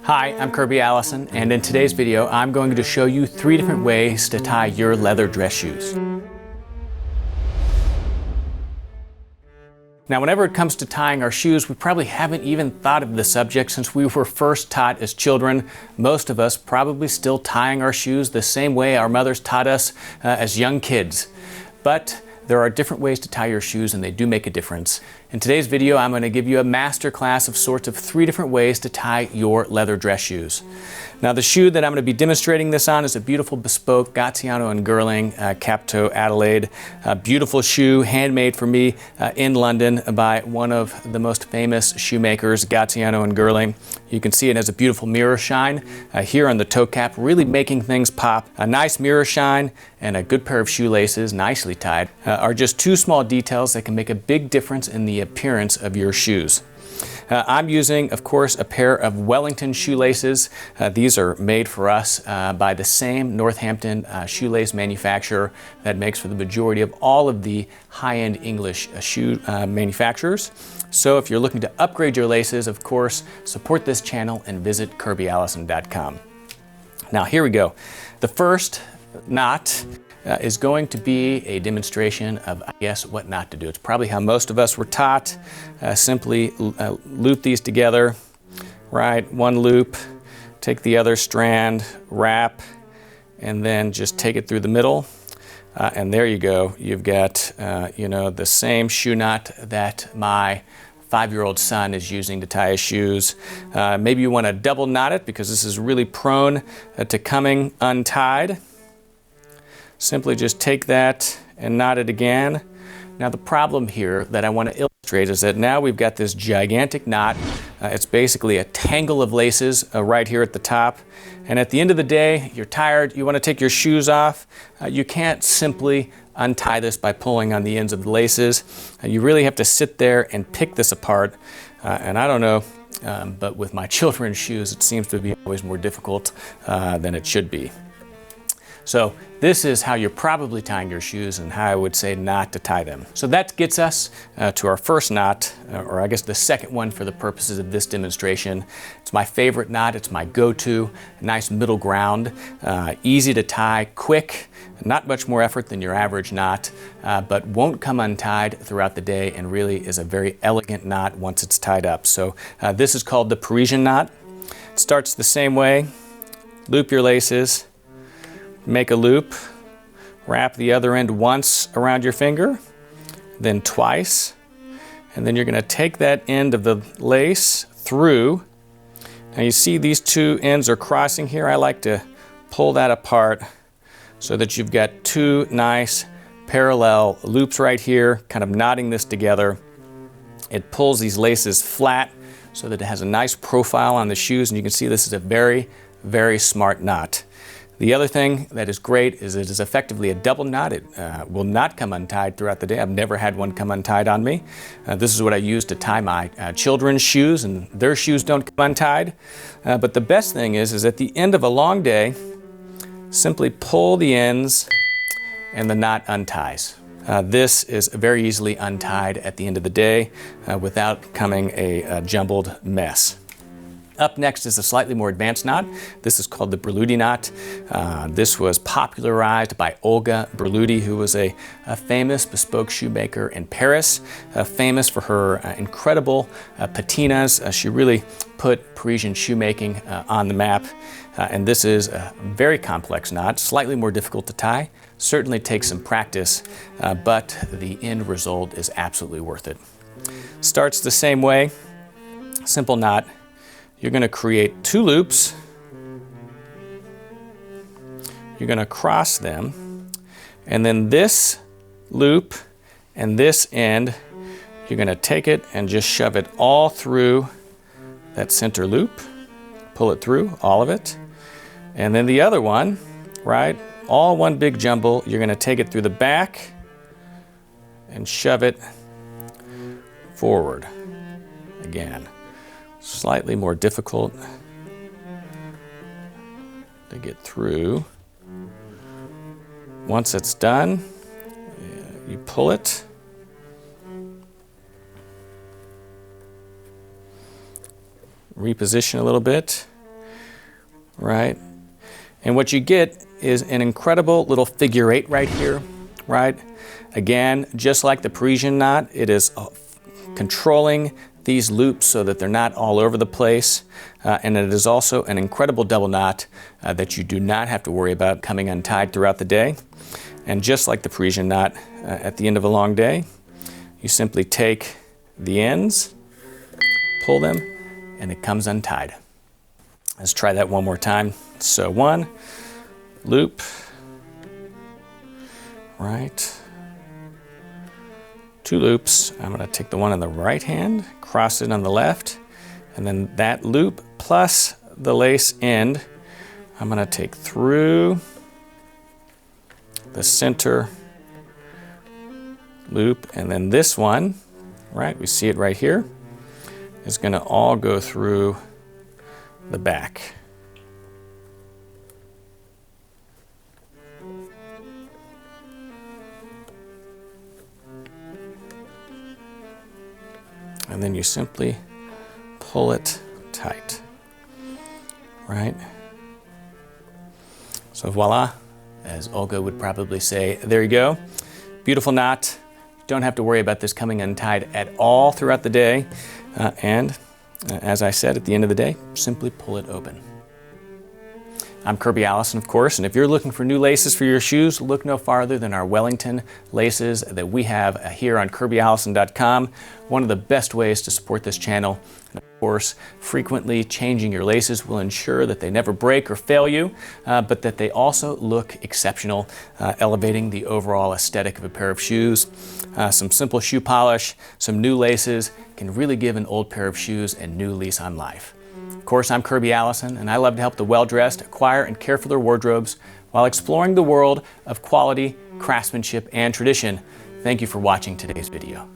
Hi, I'm Kirby Allison, and in today's video I'm going to show you 3 different ways to tie your leather dress shoes. Now, whenever it comes to tying our shoes, we probably haven't even thought of the subject since we were first taught as children. Most of us probably still tying our shoes the same way our mothers taught us as young kids. But there are different ways to tie your shoes, and they do make a difference. In today's video, I'm going to give you a master class of sorts of 3 different ways to tie your leather dress shoes. Now, the shoe that I'm going to be demonstrating this on is a beautiful bespoke Gaziano and Girling Cap-Toe Adelaide. A beautiful shoe, handmade for me in London by one of the most famous shoemakers, Gaziano and Girling. You can see it has a beautiful mirror shine here on the toe cap, really making things pop. A nice mirror shine and a good pair of shoelaces, nicely tied, are just 2 small details that can make a big difference in the appearance of your shoes. I'm using, of course, a pair of Wellington shoelaces. These are made for us by the same Northampton shoelace manufacturer that makes for the majority of all of the high-end English shoe manufacturers. So if you're looking to upgrade your laces, of course, support this channel and visit kirbyallison.com. Now here we go. The first knot is going to be a demonstration of, I guess, what not to do. It's probably how most of us were taught. Simply loop these together, right? One loop, take the other strand, wrap, and then just take it through the middle. And there you go. You've got, the same shoe knot that my 5-year-old son is using to tie his shoes. Maybe you want to double knot it because this is really prone to coming untied. Simply just take that and knot it again. Now the problem here that I want to illustrate is that now we've got this gigantic knot. It's basically a tangle of laces right here at the top. And at the end of the day, you're tired, you want to take your shoes off. You can't simply untie this by pulling on the ends of the laces. You really have to sit there and pick this apart. And I don't know, but with my children's shoes, it seems to be always more difficult than it should be. So this is how you're probably tying your shoes and how I would say not to tie them. So that gets us to our first knot, or I guess the second one for the purposes of this demonstration. It's my favorite knot. It's my go-to, nice middle ground, easy to tie, quick, not much more effort than your average knot, but won't come untied throughout the day and really is a very elegant knot once it's tied up. So this is called the Parisian knot. It starts the same way. Loop your laces. Make a loop, wrap the other end once around your finger, then twice, and then you're going to take that end of the lace through. Now you see these 2 ends are crossing here. I like to pull that apart so that you've got 2 nice parallel loops right here, kind of knotting this together. It pulls these laces flat so that it has a nice profile on the shoes, and you can see this is a very, very smart knot. The other thing that is great is it is effectively a double knot. It will not come untied throughout the day. I've never had one come untied on me. This is what I use to tie my children's shoes, and their shoes don't come untied. But the best thing is at the end of a long day, simply pull the ends and the knot unties. This is very easily untied at the end of the day without becoming a jumbled mess. Up next is a slightly more advanced knot. This is called the Berluti knot. This was popularized by Olga Berluti, who was a famous bespoke shoemaker in Paris, famous for her incredible patinas. She really put Parisian shoemaking on the map. And this is a very complex knot, slightly more difficult to tie. Certainly takes some practice, but the end result is absolutely worth it. Starts the same way, simple knot. You're going to create 2 loops. You're going to cross them. And then this loop and this end, you're going to take it and just shove it all through that center loop. Pull it through, all of it. And then the other one, right, all one big jumble, you're going to take it through the back and shove it forward again. Slightly more difficult to get through. Once it's done, you pull it, reposition a little bit, right? And what you get is an incredible little figure 8 right here, right? Again, just like the Parisian knot, it is controlling these loops so that they're not all over the place. And it is also an incredible double knot that you do not have to worry about coming untied throughout the day. And just like the Parisian knot, at the end of a long day, you simply take the ends, pull them, and it comes untied. Let's try that one more time. So 1 loop, right? 2 loops. I'm going to take the one on the right hand, cross it on the left, and then that loop plus the lace end, I'm going to take through the center loop, and then this one, right, we see it right here, is going to all go through the back. And then you simply pull it tight, right? So voila, as Olga would probably say, there you go. Beautiful knot. Don't have to worry about this coming untied at all throughout the day. And as I said, at the end of the day, simply pull it open. I'm Kirby Allison, of course, and if you're looking for new laces for your shoes, look no farther than our Wellington laces that we have here on KirbyAllison.com. One of the best ways to support this channel. And of course, frequently changing your laces will ensure that they never break or fail you, but that they also look exceptional, elevating the overall aesthetic of a pair of shoes. Some simple shoe polish, some new laces can really give an old pair of shoes a new lease on life. Of course, I'm Kirby Allison, and I love to help the well-dressed acquire and care for their wardrobes while exploring the world of quality, craftsmanship, and tradition. Thank you for watching today's video.